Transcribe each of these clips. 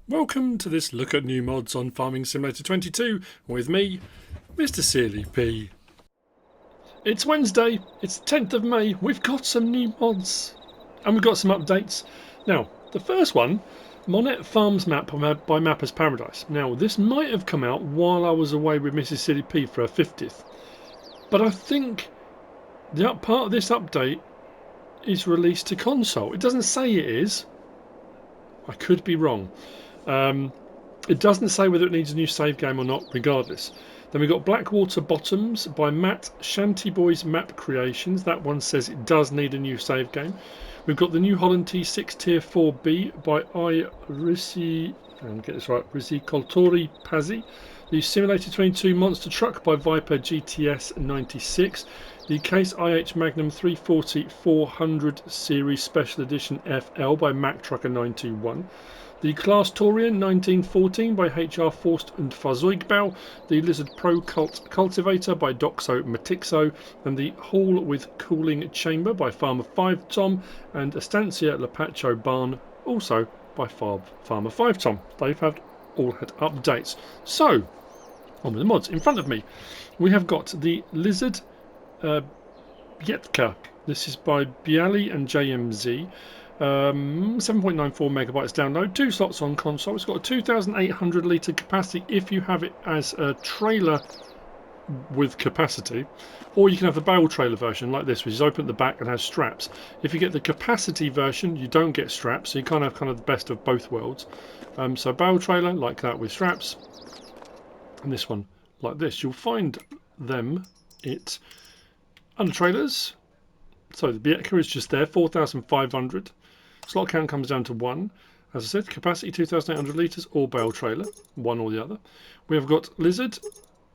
Welcome to this look at new mods on Farming Simulator 22 with me, MrSealyp. It's Wednesday, it's the 10th of May, we've got some new mods and we've got some updates. Now, the first one, Monet Farms map by Mappers Paradise. Now, this might have come out while I was away with MrSealyp for her 50th, but I think the part of this update is released to console. It doesn't say it is. I could be wrong. It doesn't say whether it needs a new save game or not, regardless. Then we've got Blackwater Bottoms by Matt Shanty Boys Map Creations. That one says it does need a new save game. We've got the New Holland T6 Tier 4B by Risi Coltori Pazzi. The Simulator 22 Monster Truck by Viper GTS 96. The Case IH Magnum 340 400 Series Special Edition FL by Mac Trucker 921. The Claas Taurian 1914 by HR Forst and Fahrzeugbau, the Lizard Pro Cultivator by DoxoMatixo, and the Hall with Cooling Chamber by Farmer 5 Tom, and Estancia Lapacho Barn also by Farmer 5 Tom. They've all had updates. So, on with the mods. In front of me, we have got the Lizard Bietka. This is by Bialy and JMZ. 7.94 megabytes download, 2 slots on console. It's got a 2,800 litre capacity if you have it as a trailer with capacity, or you can have the barrel trailer version like this, which is open at the back and has straps. If you get the capacity version, you don't get straps, so you can't have kind of the best of both worlds. So barrel trailer like that with straps, and this one like this. You'll find them under trailers. So the Bietka is just there, 4,500. Slot count comes down to 1. As I said, capacity 2,800 litres or barrel trailer, one or the other. We have got Lizard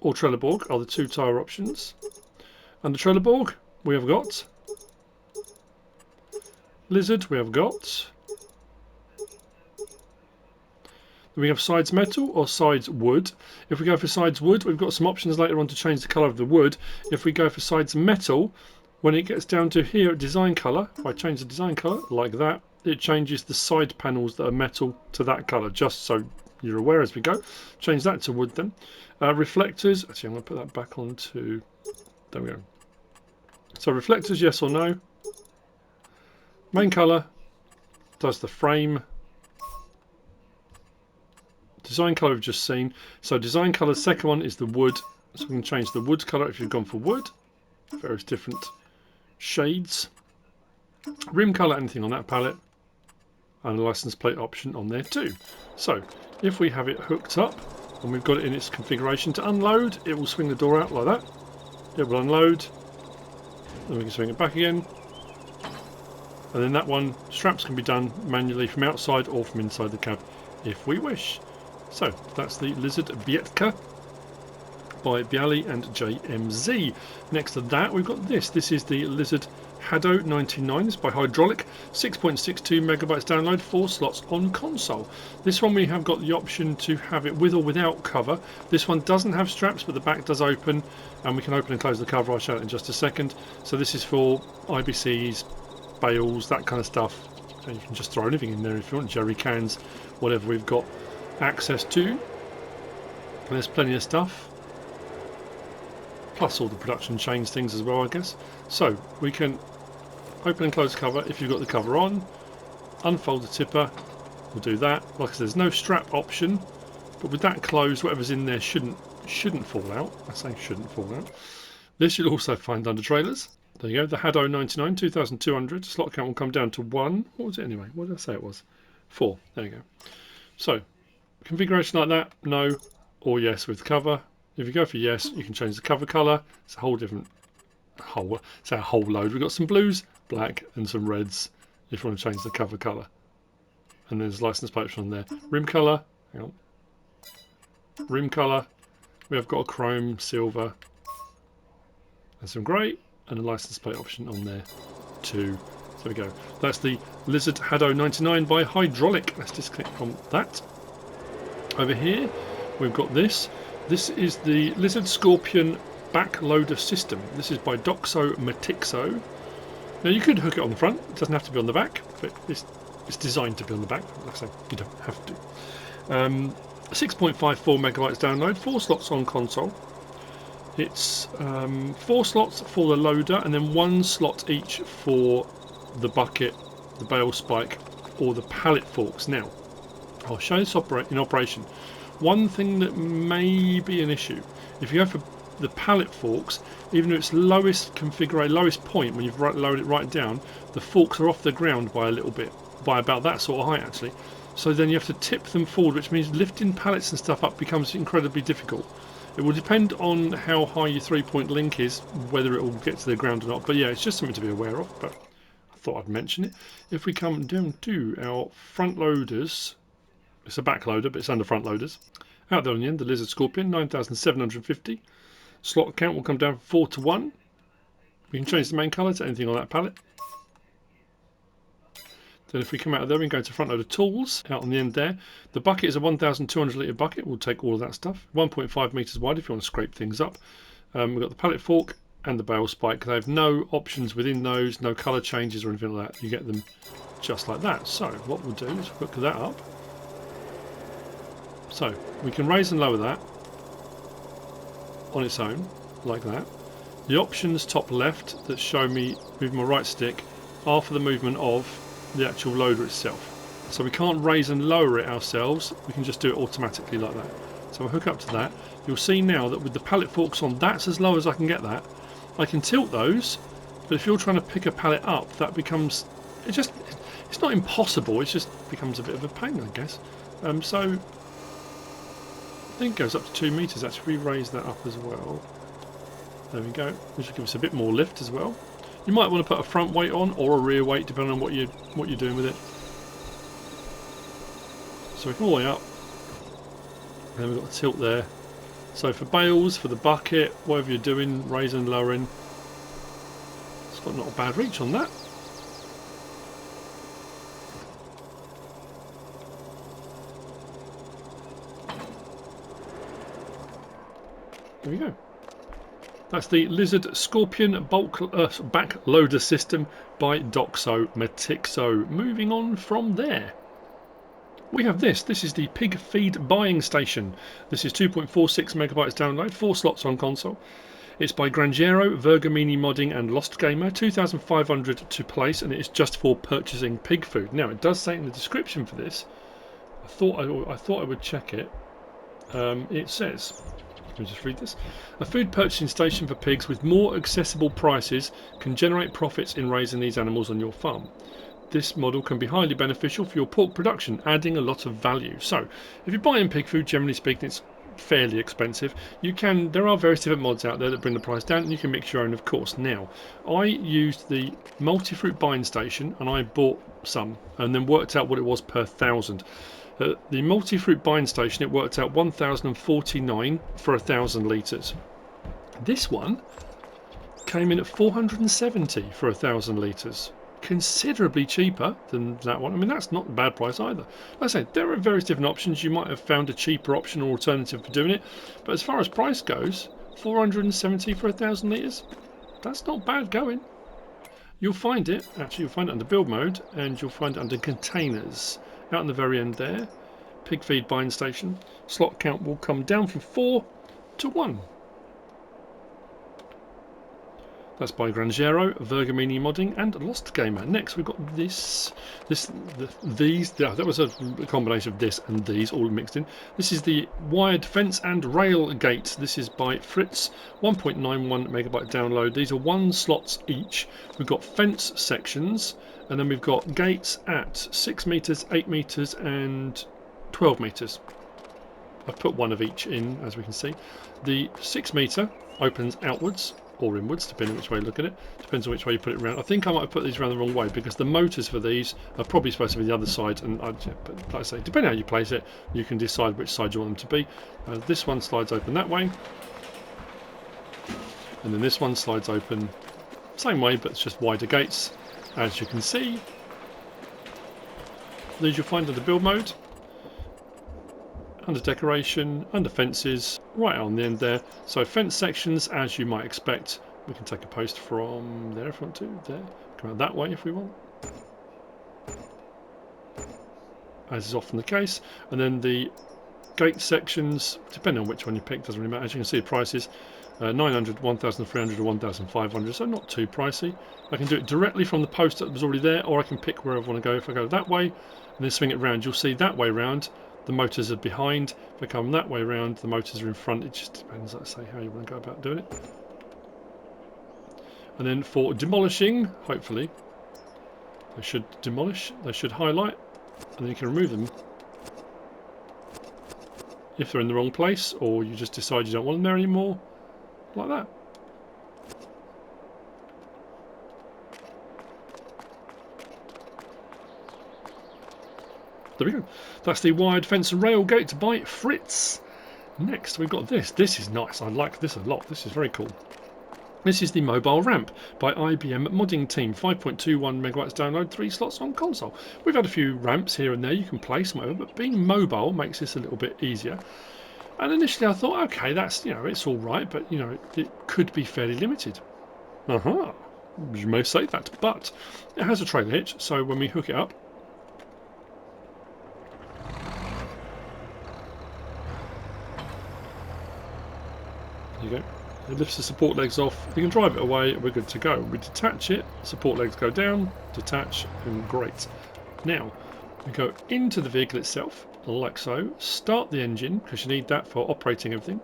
or Trelleborg are the 2 tyre options. And the Trelleborg, we have got Lizard, we have got. We have sides metal or sides wood. If we go for sides wood, we've got some options later on to change the colour of the wood. If we go for sides metal, when it gets down to here at design colour, if I change the design colour like that, it changes the side panels that are metal to that colour, just so you're aware as we go. Change that to wood then. Reflectors, actually I'm going to put that back onto, there we go. So reflectors, yes or no. Main colour does the frame. Design colour we've just seen. So design colour, second one is the wood. So we can change the wood colour if you've gone for wood. Various different shades. Rim colour, anything on that palette. And a license plate option on there too. So if we have it hooked up and we've got it in its configuration to unload, it will swing the door out like that. It will unload. Then we can swing it back again. And then that one, straps can be done manually from outside or from inside the cab if we wish. So that's the Lizard Bietka by Bialy and JMZ. Next to that we've got this. This is the Lizard Hado 99. It's by Hydraulik. 6.62 megabytes download, 4 slots on console. This one we have got the option to have it with or without cover. This one doesn't have straps, but the back does open, and we can open and close the cover. I'll show it in just a second. So this is for IBCs, bales, that kind of stuff. And you can just throw anything in there if you want, jerry cans, whatever we've got access to. And there's plenty of stuff. Plus all the production change things as well, I guess. So we can open and close the cover if you've got the cover on. Unfold the tipper. We'll do that. Like I said, there's no strap option, but with that closed, whatever's in there shouldn't fall out. I say shouldn't fall out. This you'll also find under trailers. There you go. The Hado 99, 2,200. Slot count will come down to 1. What was it anyway? What did I say it was? 4. There you go. So configuration like that, no or yes with cover. If you go for yes, you can change the cover colour. It's a whole different it's a whole load. We've got some blues, black, and some reds if you want to change the cover colour. And there's license plate option on there. Rim colour, hang on. Rim colour. We have got a chrome, silver, and some grey, and a license plate option on there too. So there we go. That's the Lizard Hado 99 by Hydraulik. Let's just click on that. Over here, we've got this. This is the Lizard Scorpion Backloader-System. This is by DoxoMatixo. Now you could hook it on the front. It doesn't have to be on the back, but it's designed to be on the back. Like I say, you don't have to. 6.54 megabytes download, 4 slots on console. It's 4 slots for the loader and then 1 slot each for the bucket, the bale spike or the pallet forks. Now, I'll show this in operation. One thing that may be an issue, if you go for the pallet forks, even though it's lowest configuration, lowest point when you've lowered it right down, the forks are off the ground by a little bit, by about that sort of height actually. So then you have to tip them forward, which means lifting pallets and stuff up becomes incredibly difficult. It will depend on how high your 3-point link is, whether it will get to the ground or not. But yeah, it's just something to be aware of, but I thought I'd mention it. If we come down to our front loaders, it's a backloader, but it's under front loaders. Out there on the end, the Lizard Scorpion, 9,750. Slot count will come down from 4 to 1. We can change the main colour to anything on that pallet. Then if we come out of there, we can go to front loader tools, out on the end there. The bucket is a 1,200 litre bucket. We'll take all of that stuff. 1.5 metres wide if you want to scrape things up. We've got the pallet fork and the bale spike. They have no options within those, no colour changes or anything like that. You get them just like that. So what we'll do is hook that up. So we can raise and lower that on its own, like that. The options top left that show me moving my right stick are for the movement of the actual loader itself. So we can't raise and lower it ourselves, we can just do it automatically like that. So I'll hook up to that. You'll see now that with the pallet forks on, that's as low as I can get that. I can tilt those, but if you're trying to pick a pallet up, that becomes, it's not impossible, it just becomes a bit of a pain, I guess. So I think it goes up to 2 metres actually. We raise that up as well. There we go, which will give us a bit more lift as well. You might want to put a front weight on or a rear weight depending on what you're doing with it. So we can all the way up. And then we've got a tilt there. So for bales, for the bucket, whatever you're doing, raising and lowering, it's got not a bad reach on that. There we go. That's the Lizard Scorpion Backloader System by DoxoMatixo. Moving on from there, we have this. This is the pig feed buying station. This is 2.46 megabytes download, 4 slots on console. It's by Granjeiro, Vergamini Modding and Lostgamer. 2,500 to place, and it is just for purchasing pig food. Now it does say in the description for this. I thought I would check it. It says. Let me just read this. A food purchasing station for pigs with more accessible prices can generate profits in raising these animals on your farm. This model can be highly beneficial for your pork production, adding a lot of value. So, if you're buying pig food, generally speaking, it's fairly expensive. There are various different mods out there that bring the price down, and you can mix your own, of course. Now, I used the multi-fruit buying station, and I bought some, and then worked out what it was per 1,000. The multi-fruit buying station, it worked out 1,049 for 1,000 litres. This one came in at 470 for 1,000 litres. Considerably cheaper than that one. I mean, that's not a bad price either. Like I say, there are various different options. You might have found a cheaper option or alternative for doing it. But as far as price goes, 470 for 1,000 litres, that's not bad going. You'll find it under build mode, and you'll find it under containers. Out on the very end there, pig feed buying station. Slot count will come down from 4 to 1. That's by Granjeiro, Vergamini Modding and Lostgamer. Next we've got these. That was a combination of this and these all mixed in. This is the wired fence and rail gate. This is by Frits, 1.91 megabyte download. These are 1 slots each. We've got fence sections, and then we've got gates at 6 metres, 8 metres and 12 metres. I've put one of each in, as we can see. The 6 metre opens outwards or inwards, depending on which way you look at it. Depends on which way you put it around. I think I might have put these around the wrong way because the motors for these are probably supposed to be the other side, and but like I say, depending on how you place it, you can decide which side you want them to be. This one slides open that way, and then this one slides open same way, but it's just wider gates. As you can see, these you'll find under build mode, under decoration, under fences, right on the end there. So fence sections, as you might expect. We can take a post from there if we want to, there. Come out that way if we want. as is often the case. And then the gate sections, depending on which one you pick, doesn't really matter. As you can see, the prices 900, 1,300 or 1,500, so not too pricey. I can do it directly from the post that was already there, or I can pick wherever I want to go. If I go that way and then swing it round, you'll see that way round the motors are behind. If I come that way round, the motors are in front. It just depends, like I say, how you want to go about doing it. And then for demolishing, hopefully they should demolish, they should highlight, and then you can remove them if they're in the wrong place, or you just decide you don't want them there anymore, like that. There we go. That's the wired fence and rail gate by Frits. Next we've got this. This is nice. I like this a lot. This is very cool. This is the mobile ramp by IBM Team. 5.21 megawatts download, 3 slots on console. We've had a few ramps here and there you can place, but being mobile makes this a little bit easier. And initially I thought, okay, that's, you know, it's all right, but you know, it could be fairly limited. You may say that, but it has a trailer hitch, so when we hook it up, there you go. It lifts the support legs off. We can drive it away. We're good to go. We detach it. Support legs go down, detach, and great. Now we go into the vehicle itself, like so. Start the engine because you need that for operating everything.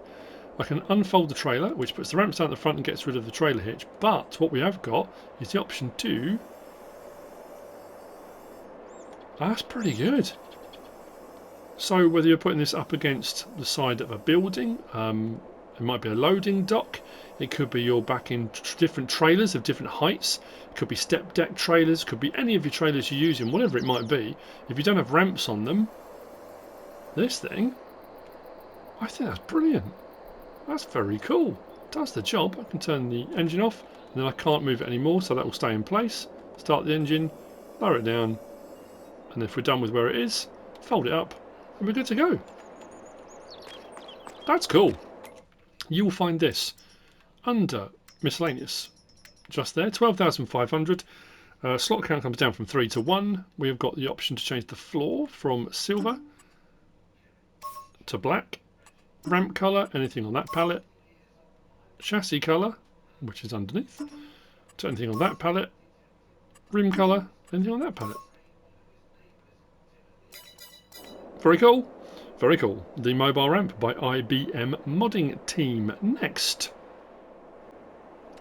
I can unfold the trailer, which puts the ramps down at the front and gets rid of the trailer hitch. But what we have got is the option to. That's pretty good. So whether you're putting this up against the side of a building, it might be a loading dock. It could be you're back in different trailers of different heights. It could be step deck trailers. Could be any of your trailers you're using, whatever it might be. If you don't have ramps on them, this thing, I think that's brilliant. That's very cool. It does the job. I can turn the engine off, and then I can't move it anymore, so that will stay in place. Start the engine, lower it down, and if we're done with where it is, fold it up, and we're good to go. That's cool. You will find this under miscellaneous, just there, 12,500. Slot count comes down from 3 to 1. We have got the option to change the floor from silver to black. Ramp colour, anything on that palette. Chassis colour, which is underneath, to anything on that palette. Rim colour, anything on that palette. Very cool. Very cool. The mobile ramp by IBM Modding Team. Next,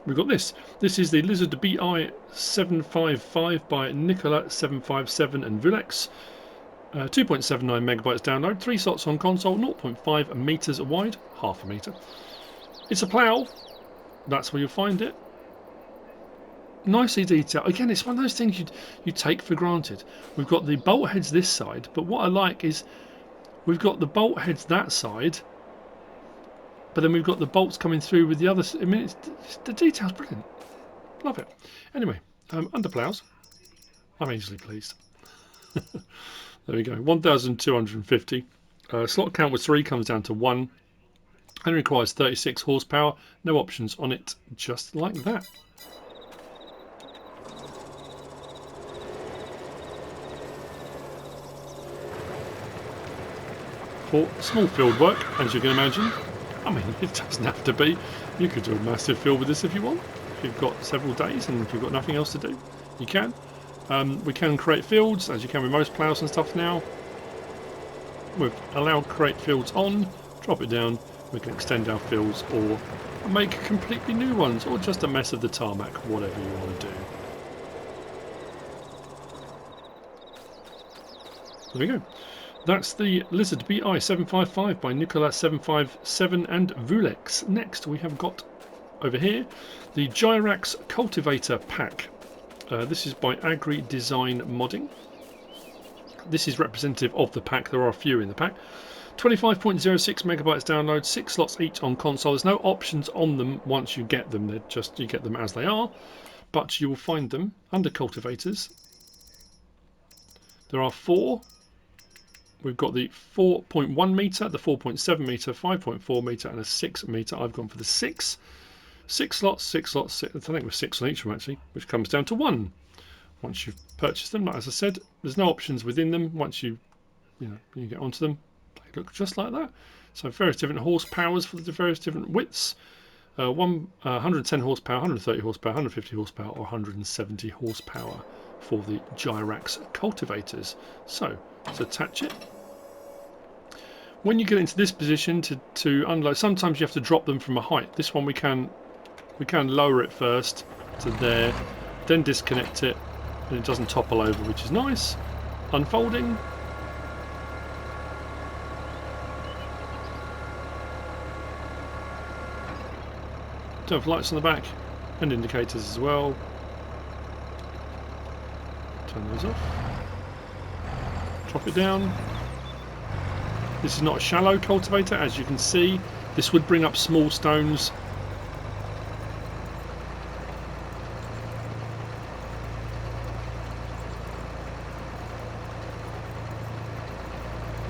we've got this. This is the Lizard BI755 by Nicola757 and VuleX. 2.79 megabytes download, 3 slots on console, 0.5 meters wide, half a meter. It's a plow. That's where you'll find it. Nicely detailed. Again, it's one of those things you take for granted. We've got the bolt heads this side, but what I like is we've got the bolt heads that side, but then we've got the bolts coming through with the other. I mean, the detail's brilliant. Love it. Anyway, under plows, I'm easily pleased. There we go. 1,250. Slot count was 3, comes down to 1, and requires 36 horsepower. No options on it, just like that. For small field work, as you can imagine. I mean, it doesn't have to be. You could do a massive field with this if you want. If you've got several days and if you've got nothing else to do, you can. We can create fields, as you can with most ploughs and stuff now. We've allowed create fields on, drop it down, we can extend our fields or make completely new ones, or just a mess of the tarmac, whatever you want to do. There we go. That's the Lizard BI755 by Nicola757 and VuleX. Next we have got over here the Gyrax Cultivator pack. This is by AgriDesignModding. This is representative of the pack. There are a few in the pack. 25.06 megabytes download, 6 slots each on console. There's no options on them once you get them. They're just, you get them as they are, but you will find them under cultivators. There are 4. We've got the 4.1 meter, the 4.7 meter, 5.4 meter, and a 6 meter. I've gone for the 6. 6 slots, 6 slots, 6, I think we're 6 on each one actually, which comes down to 1. Once you've purchased them, like as I said, there's no options within them. Once you you get onto them, they look just like that. So various different horsepowers for the various different widths. 110 horsepower, 130 horsepower, 150 horsepower, or 170 horsepower for the Gyrax cultivators. So let's attach it. When you get into this position to unload, sometimes you have to drop them from a height. This one we can lower it first to there, then disconnect it, and it doesn't topple over, which is nice. Unfolding. Do have lights on the back and indicators as well. Turn those off. Drop it down. This is not a shallow cultivator, as you can see. This would bring up small stones.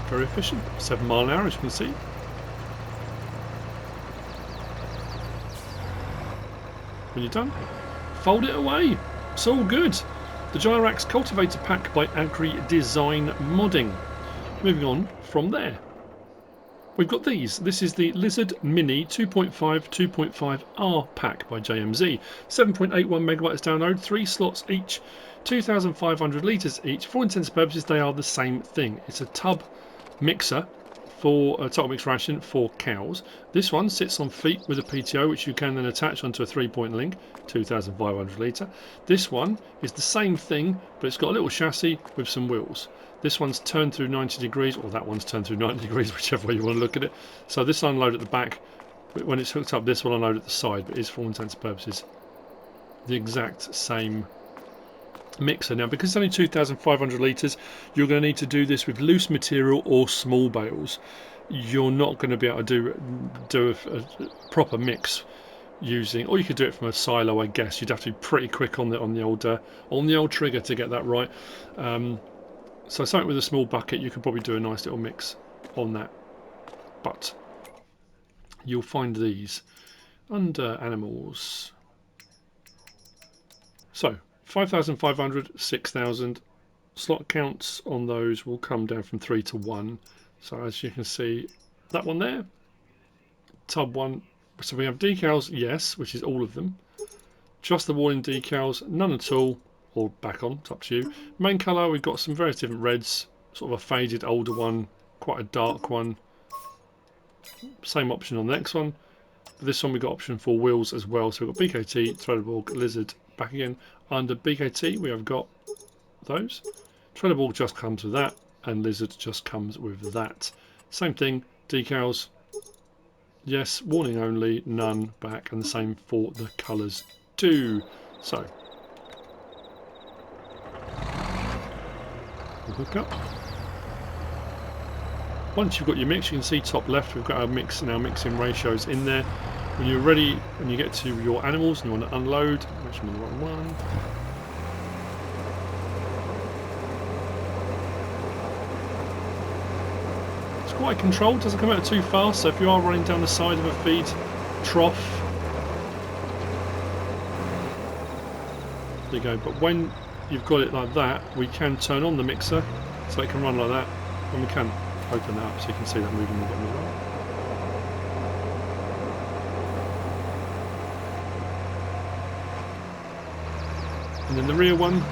Very efficient. 7 mile an hour, as you can see. When you're done, fold it away. It's all good. The Gyrax Cultivator Pack by AgriDesignModding. Moving on from there, we've got these. This is the Lizard Mini 2.5 2.5R pack by JMZ. 7.81 megabytes download, 3 slots each, 2,500 litres each. For intents and purposes, they are the same thing. It's a tub mixer for a total mix ration for cows. This one sits on feet with a PTO, which you can then attach onto a 3-point link, 2,500 litre. This one is the same thing, but it's got a little chassis with some wheels. This one's turned through 90 degrees, or that one's turned through 90 degrees, whichever way you want to look at it. So this will unload at the back. When it's hooked up, this will unload at the side, but it's for all intents and purposes the exact same mixer. Now, because it's only 2,500 litres, you're going to need to do this with loose material or small bales. You're not going to be able to do a proper mix using, or you could do it from a silo, I guess. You'd have to be pretty quick on the old trigger to get that right. So something with a small bucket, you could probably do a nice little mix on that. But you'll find these under animals. So 5,500, 6,000. Slot counts on those will come down from 3 to 1. So as you can see, that one there, tub one. So we have decals, yes, which is all of them. Just the warning decals, none at all, or back on, it's up to you. Main colour, we've got some various different reds, sort of a faded older one, quite a dark one. Same option on the next one. For this one we've got option for wheels as well. So we've got BKT, Threadable, Lizard, back again. Under BKT we have got those. Threadable just comes with that, and Lizard just comes with that. Same thing, decals, yes, warning only, none, back, and the same for the colours too. So we'll hook up. Once you've got your mix, you can see top left we've got our mix and our mixing ratios in there. When you're ready, when you get to your animals and you want to unload, make sure I'm on the right one. It's quite controlled, doesn't come out too fast, so if you are running down the side of a feed trough, there you go. But when you've got it like that, we can turn on the mixer so it can run like that, and we can open that up so you can see that moving a bit as well. And then the rear one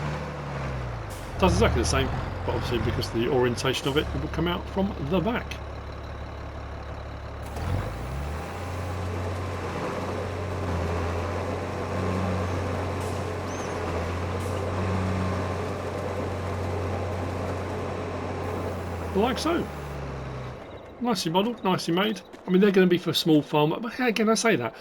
does exactly the same, but obviously because of the orientation of it, it will come out from the back. Like so. Nicely modelled, nicely made. I mean, they're going to be for a small farm, but again, I say that.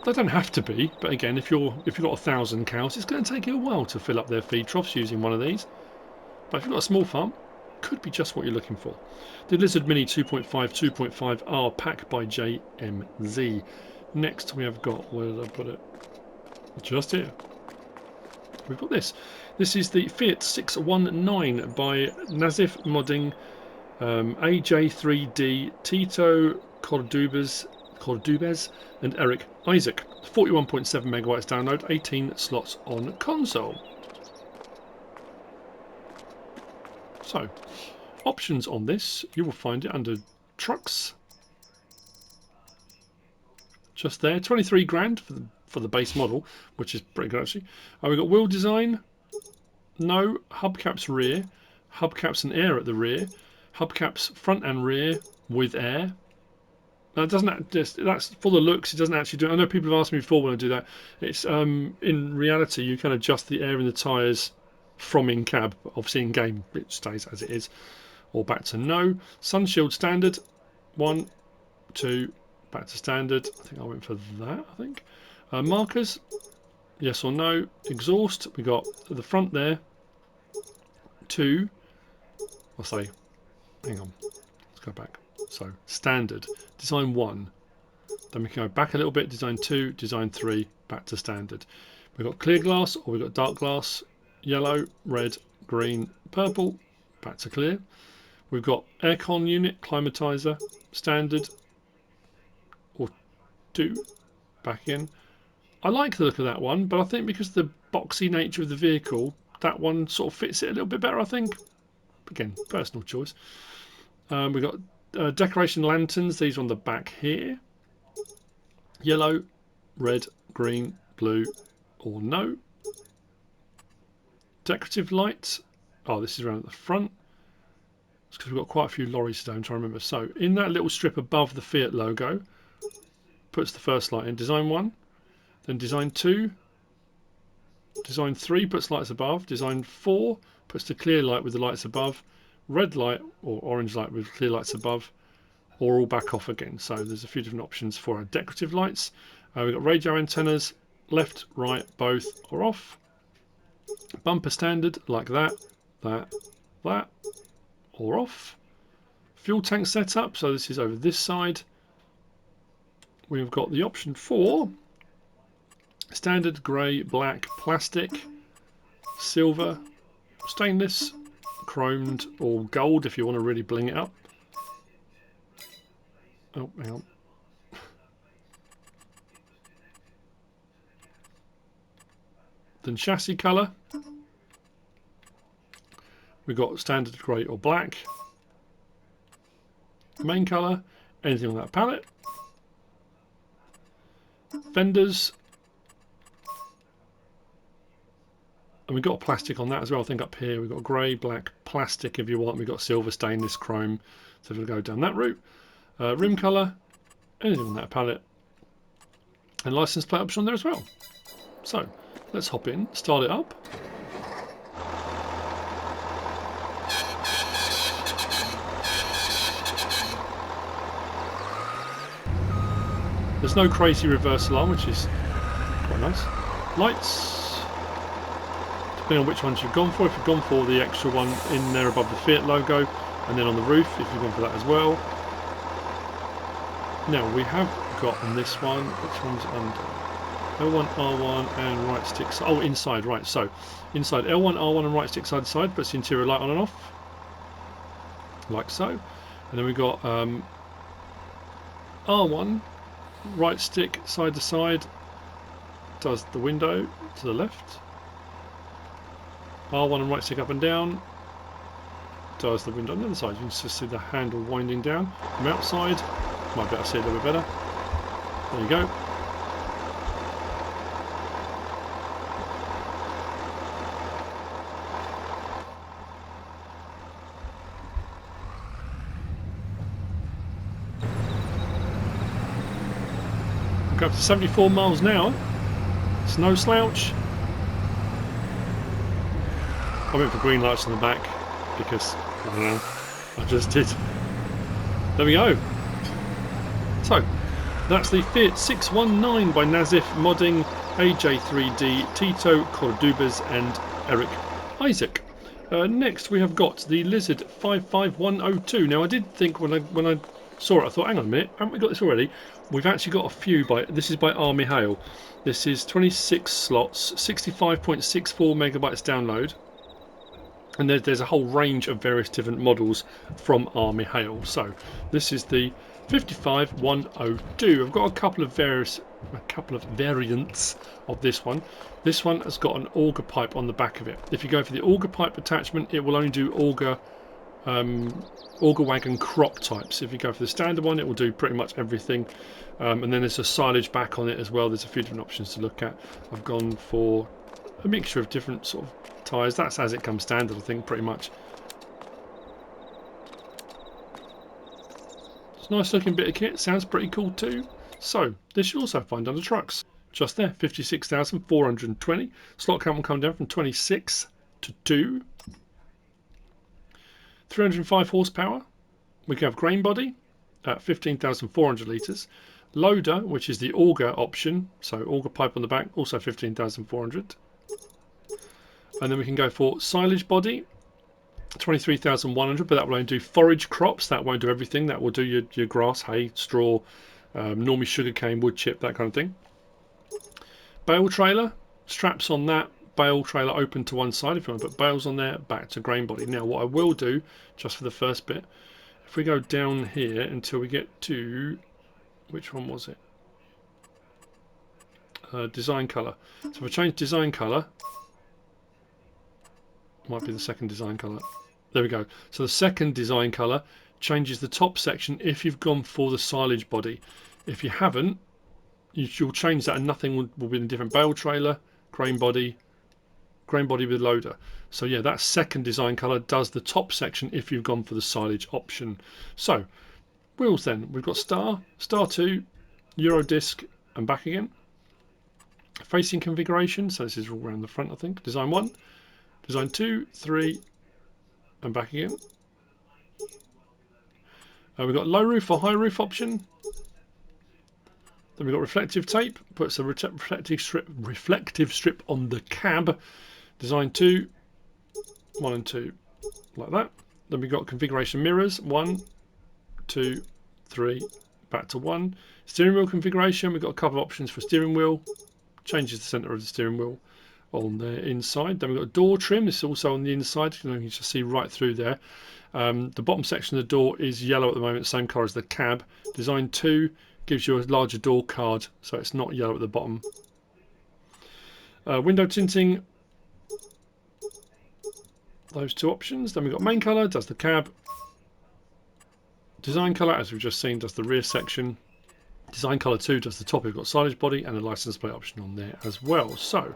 They don't have to be, but again, if you've got 1,000 cows, it's going to take you a while to fill up their feed troughs using one of these. But if you've got a small farm, could be just what you're looking for. The Lizard Mini 2.5 2.5R pack by JMZ. Next we have got, where did I put it? Just here. We've got this. This is the Fiat 619 by Nasif Modding, AJ3D, Tito, Cordooobes, and Erik, Isac. 41.7 megabytes download, 18 slots on console. So, options on this, you will find it under trucks. Just there, 23 grand for the base model, which is pretty good actually. We've got wheel design. No. Hubcaps rear. Hubcaps and air at the rear. Hubcaps front and rear with air. Now it doesn't just, that's for the looks. It doesn't actually do. I know people have asked me before when I do that. It's in reality you can adjust the air in the tyres from in cab. Obviously in game it stays as it is. Or back to no. Sunshield standard. 1, 2. Back to standard. I think I went for that. I think markers. Yes or no. Exhaust. We got at the front there. 2. I'll say. Hang on. Let's go back. So standard. Design 1. Then we can go back a little bit. Design 2. Design 3. Back to standard. We've got clear glass or we've got dark glass. Yellow, red, green, purple. Back to clear. We've got aircon unit, climatizer, standard. Or 2. Back in. I like the look of that one, but I think because of the boxy nature of the vehicle, that one sort of fits it a little bit better, I think. Again, personal choice. We've got decoration lanterns. These are on the back here. Yellow, red, green, blue, or no. Decorative lights. Oh, this is around at the front. It's because we've got quite a few lorries today, I'm trying to remember. So, in that little strip above the Fiat logo, puts the first light in. Design 1. Then design 2. Design 3 puts lights above. Design 4 puts the clear light with the lights above. Red light or orange light with clear lights above. Or all back off again. So there's a few different options for our decorative lights. We've got radio antennas. Left, right, both or off. Bumper standard like that, that, that. Or off. Fuel tank setup. So this is over this side. We've got the option for standard, grey, black, plastic, silver, stainless, chromed or gold if you want to really bling it up. Oh, hang on. Then chassis colour. We've got standard, grey or black. Main colour, anything on that palette. Fenders. And we've got plastic on that as well. I think up here we've got grey, black, plastic if you want. We've got silver, stainless, chrome. So we'll go down that route. Rim colour, anything on that palette. And license plate option on there as well. So let's hop in, start it up. There's no crazy reverse alarm, which is quite nice. Lights, depending on which ones you've gone for. If you've gone for the extra one in there above the Fiat logo, and then on the roof, if you've gone for that as well. Now we have got on this one, which one's under? L1, R1 and right stick side. Oh, inside, right. So inside L1, R1 and right stick side to side, puts the interior light on and off. Like so. And then we've got R1. Right stick side to side does the window to the left. R1 and right stick up and down does the window on the other side. You can just see the handle winding down from outside. Might be able to see it a little bit better. There you go. Go up to 74 miles an hour. It's no slouch. I went for green lights on the back because, I don't know, I just did. There we go. So, that's the Fiat 619 by Nasif Modding, AJ3D, Tito, Cordooobes and Erik Isac. Next we have got the Lizard 55102. Now I did think when I saw it, I thought, hang on a minute, haven't we got this already? We've actually got a few this is by R.Mihail. This is 26 slots, 65.64 megabytes download. And there's a whole range of various different models from R.Mihail. So this is the 55102. I've got a couple of variants of this one. This one has got an auger pipe on the back of it. If you go for the auger pipe attachment, it will only do auger auger wagon crop types. If you go for the standard one, it will do pretty much everything. And then there's a silage back on it as well. There's a few different options to look at. I've gone for a mixture of different sort of tyres. That's as it comes standard, I think, pretty much. It's a nice looking bit of kit. Sounds pretty cool too. So this you'll also find under trucks. Just there, 56,420. Slot count will come down from 26 to 2. 305 horsepower. We can have grain body at 15,400 litres. Loader, which is the auger option, so auger pipe on the back, also 15,400. And then we can go for silage body, 23,100, but that will only do forage crops. That won't do everything. That will do your grass, hay, straw, normally sugarcane, wood chip, that kind of thing. Bale trailer, straps on that, bale trailer open to one side. If you want to put bales on there, back to grain body. Now what I will do, just for the first bit, if we go down here until we get to, which one was it? Design colour. So if I change design colour, might be the second design colour. There we go. So the second design colour changes the top section if you've gone for the silage body. If you haven't, you'll change that and nothing will be in a different. Bale trailer, grain body with loader. So yeah, that second design colour does the top section if you've gone for the silage option. So wheels then, we've got star 2, Euro disc and back again. Facing configuration, so this is all around the front I think. Design 1, design 2, 3 and back again. We've got low roof or high roof option. Then we've got reflective tape, puts a reflective strip on the cab. Design 2, 1 and 2, like that. Then we've got configuration mirrors, 1, 2, 3, back to 1. Steering wheel configuration, we've got a couple of options for steering wheel. Changes the centre of the steering wheel on the inside. Then we've got door trim, this is also on the inside, you can just see right through there. The bottom section of the door is yellow at the moment, same colour as the cab. Design 2 gives you a larger door card, so it's not yellow at the bottom. Window tinting, those two options. Then we've got main colour, does the cab. Design colour, as we've just seen, does the rear section. Design colour 2 does the top. We've got silage body and a license plate option on there as well. So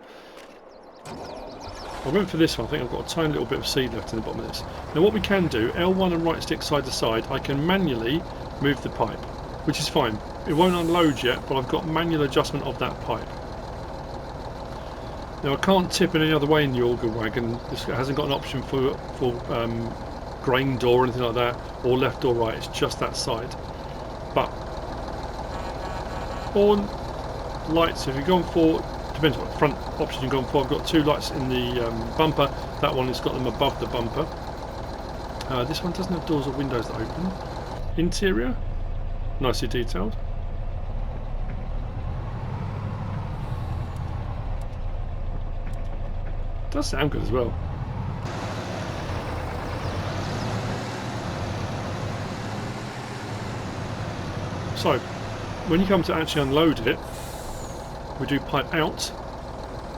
I went for this one. I think I've got a tiny little bit of seed left in the bottom of this. Now what we can do, L1 and right stick side to side, I can manually move the pipe, which is fine. It won't unload yet, but I've got manual adjustment of that pipe. Now I can't tip in any other way in the auger wagon. This hasn't got an option for grain door or anything like that, or left or right. It's just that side. But on lights, if you've gone for, depends what front option you've gone for. I've got 2 lights in the bumper. That one has got them above the bumper. This one doesn't have doors or windows that open. Interior, nicely detailed. Does sound good as well. So when you come to actually unload it, we do pipe out,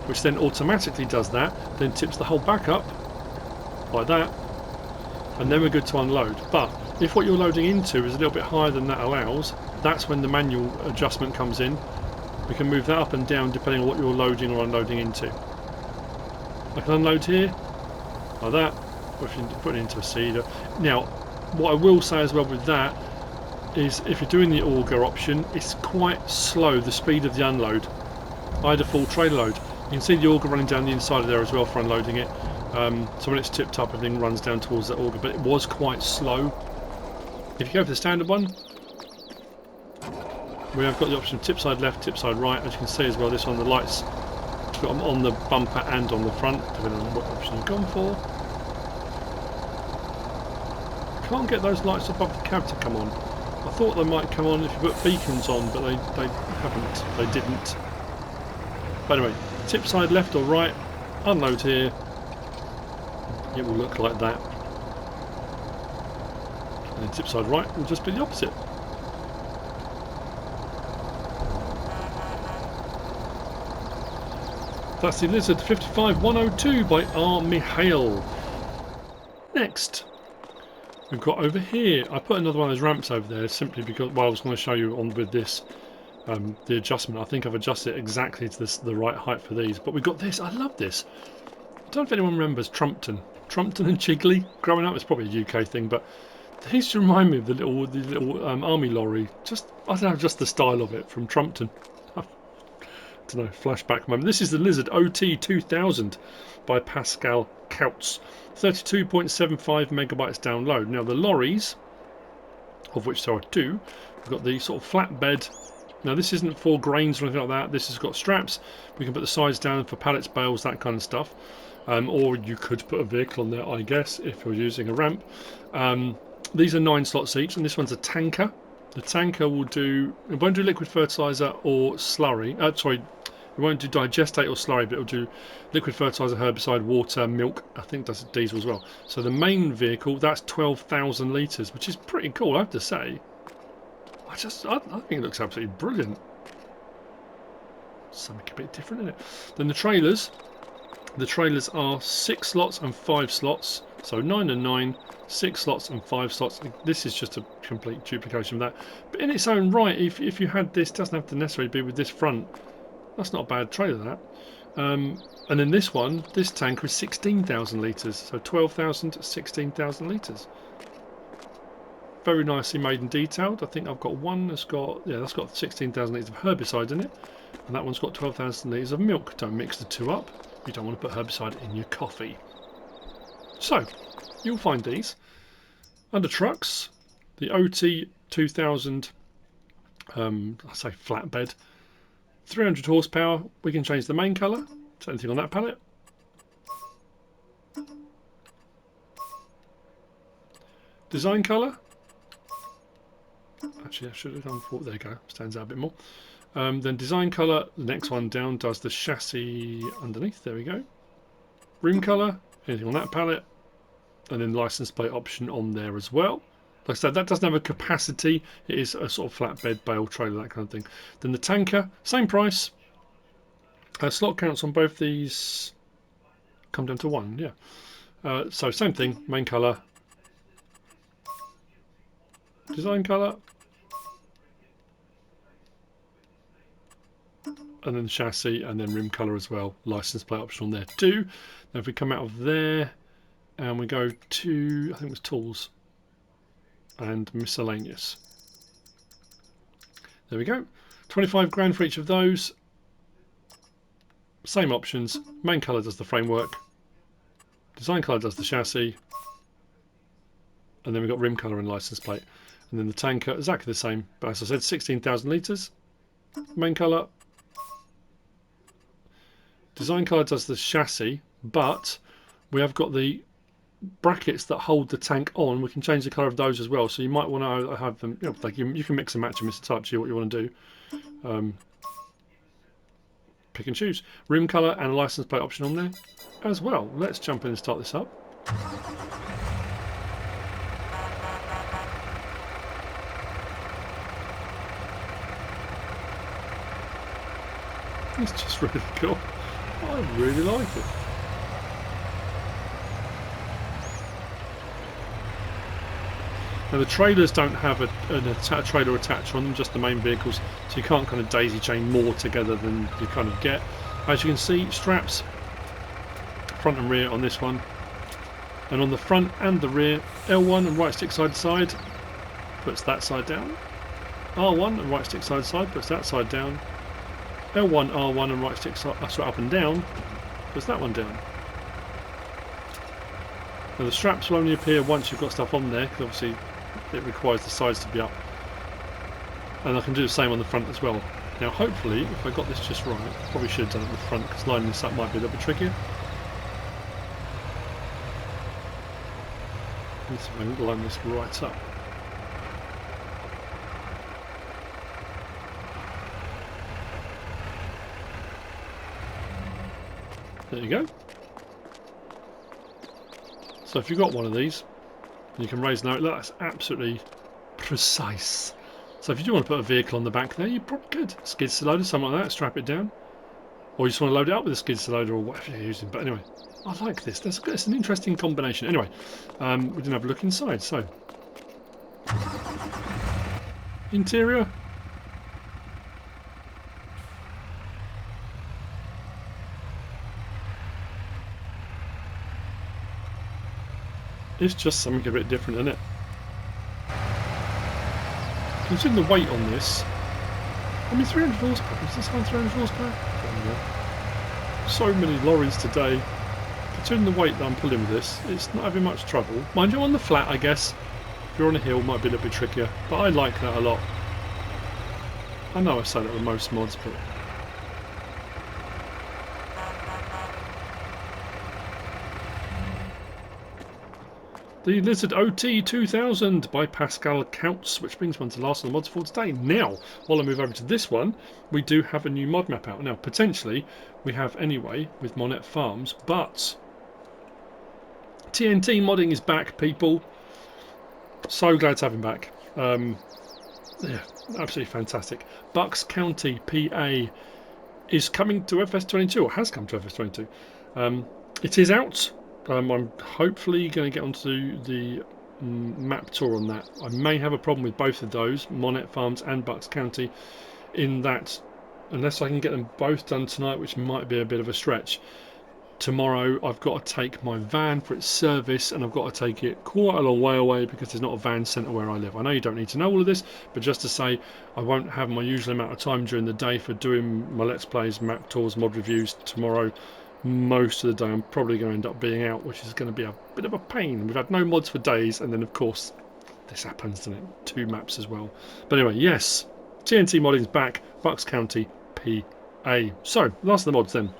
which then automatically does that, then tips the whole back up like that, and then we're good to unload. But if what you're loading into is a little bit higher than that allows, that's when the manual adjustment comes in. We can move that up and down depending on what you're loading or unloading into. I can unload here like that, or if you put it into a seeder. Now what I will say as well with that is if you're doing the auger option, it's quite slow, the speed of the unload. I had a full trailer load. You can see the auger running down the inside of there as well for unloading it. So when it's tipped up, everything runs down towards that auger, but it was quite slow. If you go for the standard one, we have got the option of tip side left, tip side right. As you can see as well, this one, the lights got them on the bumper and on the front, depending on what option you've gone for. Can't get those lights above the cab to come on. I thought they might come on if you put beacons on, but they haven't. They didn't. But anyway, tip side left or right, unload here. It will look like that. And then tip side right will just be the opposite. That's the Lizard 55102 by R.Mihail. Next, we've got over here, I put another one of those ramps over there simply because, well, I was going to show you on with this, the adjustment. I think I've adjusted it exactly to the right height for these. But we've got this. I love this. I don't know if anyone remembers Trumpton and Chigley growing up. It's probably a UK thing, but they used to remind me of the little army lorry. Just, I don't know, just the style of it from Trumpton. I don't know, flashback moment. This is the Lizard OT2000 by Pascal Kautz. 32.75 megabytes download. Now the lorries, of which there are two, we've got the sort of flatbed. Now this isn't for grains or anything like that. This has got straps. We can put the sides down for pallets, bales, that kind of stuff. Or you could put a vehicle on there, I guess, if you're using a ramp. These are 9 slots each, and this one's a tanker. The tanker will do, it won't do liquid fertilizer or slurry. Sorry, it won't do digestate or slurry, but it'll do liquid fertilizer, herbicide, water, milk. I think it does diesel as well. So the main vehicle, that's 12,000 litres, which is pretty cool, I have to say. I think it looks absolutely brilliant. Something a bit different in it. Then the trailers are 6 slots and 5 slots. So 9 and 9, 6 slots and 5 slots. This is just a complete duplication of that. But in its own right, if you had this, doesn't have to necessarily be with this front. That's not a bad trailer, that. And then this one, this tanker is 16,000 litres. So 12,000 to 16,000 litres. Very nicely made and detailed. I think I've got one that's got, yeah, that's got 16,000 litres of herbicide in it. And that one's got 12,000 litres of milk. Don't mix the two up. You don't want to put herbicide in your coffee. So, you'll find these under trucks. The OT2000, I say flatbed, 300 horsepower. We can change the main colour to anything on that pallet. Design colour. Actually, I should have done before. There you go. Stands out a bit more. Then design colour. The next one down does the chassis underneath. There we go. Rim colour. Anything on that pallet. And then license plate option on there as well. Like I said, that doesn't have a capacity. It is a sort of flatbed, bale trailer, that kind of thing. Then the tanker, same price. Slot counts on both these come down to 1, yeah. So same thing, main colour, design colour, and then chassis, and then rim colour as well. License plate option on there too. Now if we come out of there and we go to, I think it was tools and miscellaneous. There we go. 25 grand for each of those. Same options. Main colour does the framework. Design colour does the chassis. And then we've got rim colour and license plate. And then the tanker, exactly the same. But as I said, 16,000 litres. Main colour. Design colour does the chassis. But we have got the brackets that hold the tank on. We can change the colour of those as well. So you might want to have them, you know, like you can mix and match them. It's entirely up to you what you want to do. Pick and choose. Rim colour and a license plate option on there as well. Let's jump in and start this up. It's just really cool. I really like it. Now the trailers don't have a trailer attached on them, just the main vehicles, so you can't kind of daisy chain more together than you kind of get. As you can see, straps front and rear on this one, and on the front and the rear, L1 and right stick side to side puts that side down, R1 and right stick side to side puts that side down, L1, R1 and right stick side, up and down puts that one down. Now the straps will only appear once you've got stuff on there, because obviously it requires the sides to be up. And I can do the same on the front as well. Now hopefully, if I got this just right, probably should have done it on the front, because lining this up might be a little bit trickier. Let's see if I can line this right up. There you go. So if you've got one of these, you can raise and look, that's absolutely precise. So if you do want to put a vehicle on the back there, you probably could. Skid steer loader, something like that, strap it down. Or you just want to load it up with a skid steer loader or whatever you're using. But anyway, I like this. It's an interesting combination. Anyway, we didn't have a look inside, so interior. It's just something a bit different, isn't it? Considering the weight on this, I mean 300 horsepower. Is this on 300 horsepower? So many lorries today. Considering the weight that I'm pulling with this, it's not having much trouble. Mind you, on the flat, I guess, if you're on a hill, it might be a little bit trickier. But I like that a lot. I know I say that with most mods, but the Lizard OT 2000 by Pascal Kautz, which brings one to the last of the mods for today. Now, while I move over to this one, we do have a new mod map out. Now, potentially, we have anyway with Monet Farms, but TNT modding is back, people. So glad to have him back. Yeah, absolutely fantastic. Bucks County, PA is coming to FS22, or has come to FS22. It is out. I'm hopefully going to get onto the map tour on that. I may have a problem with both of those, Monet Farms and Bucks County, in that unless I can get them both done tonight, which might be a bit of a stretch, tomorrow I've got to take my van for its service, and I've got to take it quite a long way away because there's not a van centre where I live. I know you don't need to know all of this, but just to say I won't have my usual amount of time during the day for doing my Let's Plays, map tours, mod reviews tomorrow. Most of the day I'm probably going to end up being out, which is going to be a bit of a pain. We've had no mods for days, and then of course this happens, doesn't it? 2 maps as well. But anyway, yes, TNT modding's back, Bucks County, PA. So, last of the mods then.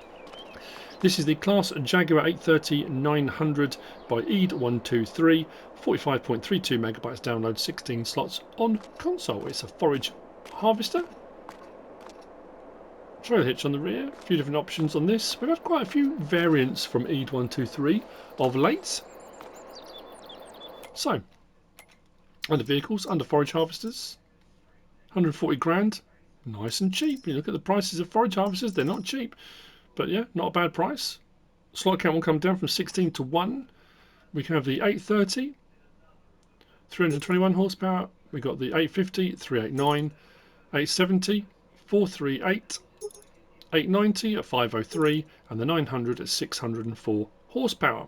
This is the Claas Jaguar 830-900 by EAD123, 45.32 megabytes download, 16 slots on console. It's a forage harvester. Trailer hitch on the rear, a few different options on this. We've had quite a few variants from EAD123 of late. So, under vehicles, under forage harvesters, 140 grand, nice and cheap. You look at the prices of forage harvesters, they're not cheap. But yeah, not a bad price. Slot count will come down from 16 to 1. We can have the 830, 321 horsepower. We got the 850, 389, 870, 438, 890 at 503, and the 900 at 604 horsepower.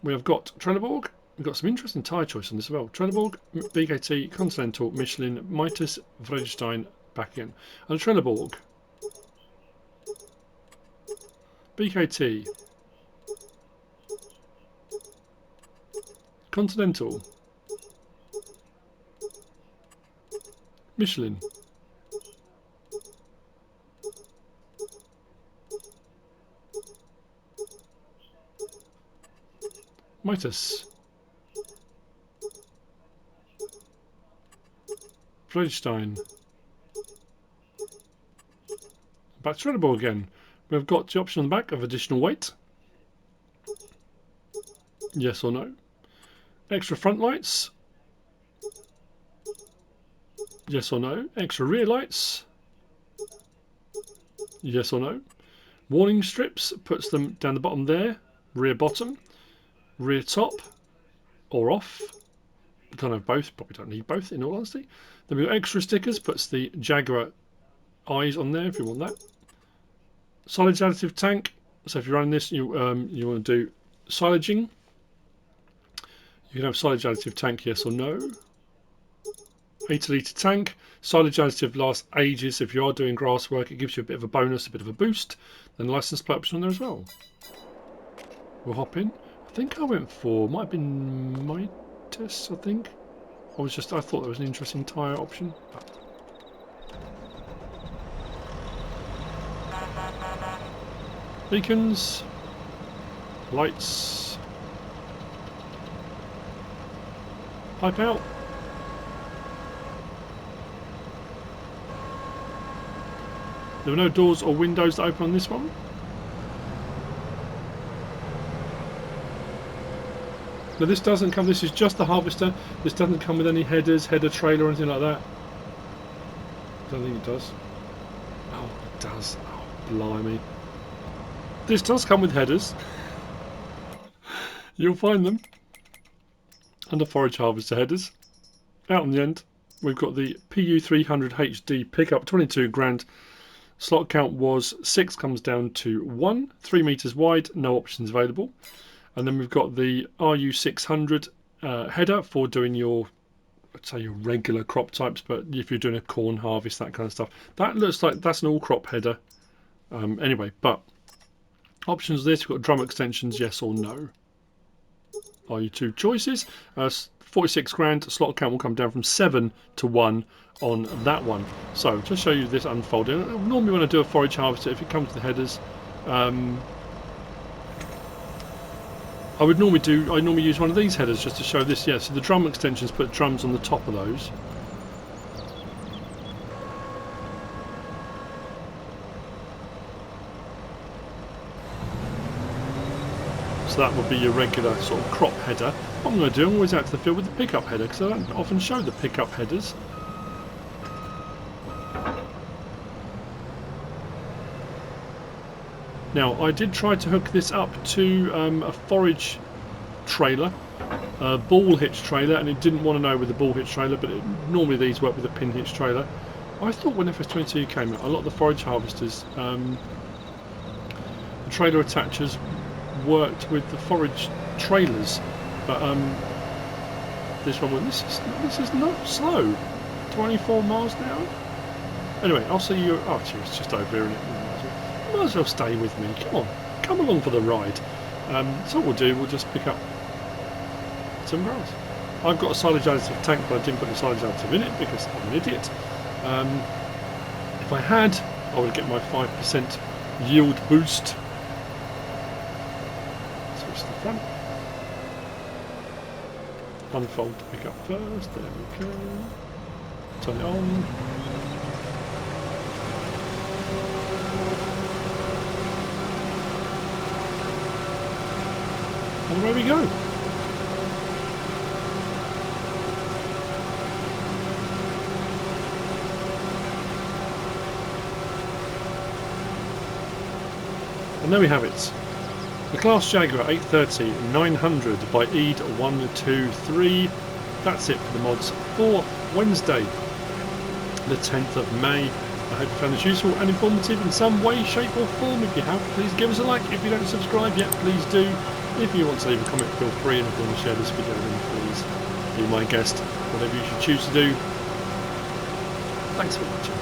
We have got Trelleborg. We've got some interesting tyre choice on this as well. Trelleborg, BKT, Continental, Michelin, Mitas, Vredestein, back in. And a Trelleborg, BKT, Continental, Michelin, Mitas, Vredestein, back to Trelleborg again. We've got the option on the back of additional weight. Yes or no. Extra front lights. Yes or no. Extra rear lights. Yes or no. Warning strips, puts them down the bottom there. Rear bottom. Rear top. Or off. You can't have both. Probably don't need both in all honesty. Then we've got extra stickers, puts the Jaguar eyes on there if you want that. Silage additive tank. So if you're running this, you want to do silaging. You can have silage additive tank, yes or no. 80 litre tank. Silage additive lasts ages. If you are doing grass work, it gives you a bit of a bonus, a bit of a boost. Then license plate option on there as well. We'll hop in. I think I went for, might have been Mitas, I think. I thought there was an interesting tyre option. Beacons, lights, pipe out. There were no doors or windows that open on this one. Now this doesn't come, this is just the harvester. This doesn't come with any headers, header trailer or anything like that. I don't think it does. Oh, it does. Oh, blimey. This does come with headers. You'll find them under forage harvester headers. Out on the end, we've got the PU300 HD pickup, 22 grand. Slot count was 6, comes down to 1, 3 meters wide, no options available. And then we've got the RU600 header for doing your, I'd say your regular crop types, but if you're doing a corn harvest, that kind of stuff. That looks like that's an all crop header. Anyway, but options of this, we've got drum extensions, yes or no. Are your two choices. 46 grand, slot count will come down from 7 to 1 on that one. So, just show you this unfolding. Normally when I do a forage harvester, if it comes to the headers, I normally use one of these headers just to show this. Yeah, so the drum extensions put drums on the top of those. So that would be your regular sort of crop header. What I'm going to do, I'm always out to the field with the pickup header because I don't often show the pickup headers. Now, I did try to hook this up to a forage trailer, a ball hitch trailer, and it didn't want to know with the ball hitch trailer, but normally these work with a pin hitch trailer. I thought when FS22 came out, a lot of the forage harvesters, the trailer attachers worked with the forage trailers, but this one went, this is not slow, 24 miles an hour. Anyway, I'll see you. Oh, gee, it's just over here, isn't it? Might as well stay with me. Come on, come along for the ride. So what we'll do, we'll just pick up some grass. I've got a silage additive tank, but I didn't put the silage additive in it because I'm an idiot. If I had, I would get my 5% yield boost. Switch to the front. Unfold to pick up first. There we go. Turn it on. And away we go. And there we have it. The Claas Jaguar 830 900 by EAD123. That's it for the mods for Wednesday, the 10th of May. I hope you found this useful and informative in some way, shape or form. If you have, please give us a like. If you don't subscribe yet, please do. If you want to leave a comment, feel free. And if you want to share this video, then please be my guest. Whatever you should choose to do. Thanks for watching.